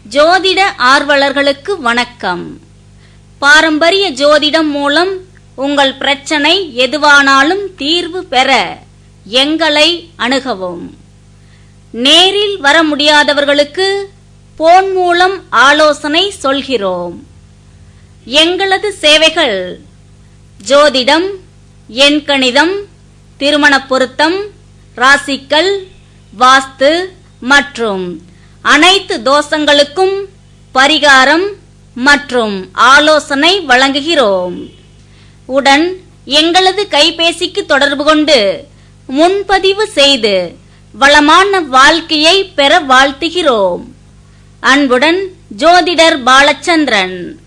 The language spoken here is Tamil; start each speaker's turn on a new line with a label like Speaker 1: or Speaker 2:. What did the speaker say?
Speaker 1: ஜோதிட ஆர்வலர்களுக்கு வணக்கம். பாரம்பரிய ஜோதிடம் மூலம் உங்கள் பிரச்சனை எதுவானாலும் தீர்வு பெற எங்களை அணுகவும். நேரில் வர முடியாதவர்களுக்கு போன் மூலம் ஆலோசனை சொல்கிறோம். எங்களது சேவைகள் ஜோதிடம், எண்கணிதம், திருமண பொருத்தம், ராசிக்கல், வாஸ்து மற்றும் அனைத்து தோஷங்களுக்கும் பரிகாரம் மற்றும் ஆலோசனை வழங்குகிறோம். உடன் எங்களது கைபேசிக்கு தொடர்பு கொண்டு முன்பதிவு செய்து வளமான வாழ்க்கையை பெற வாழ்த்துகிறோம். அன்புடன் ஜோதிடர் பாலச்சந்திரன்.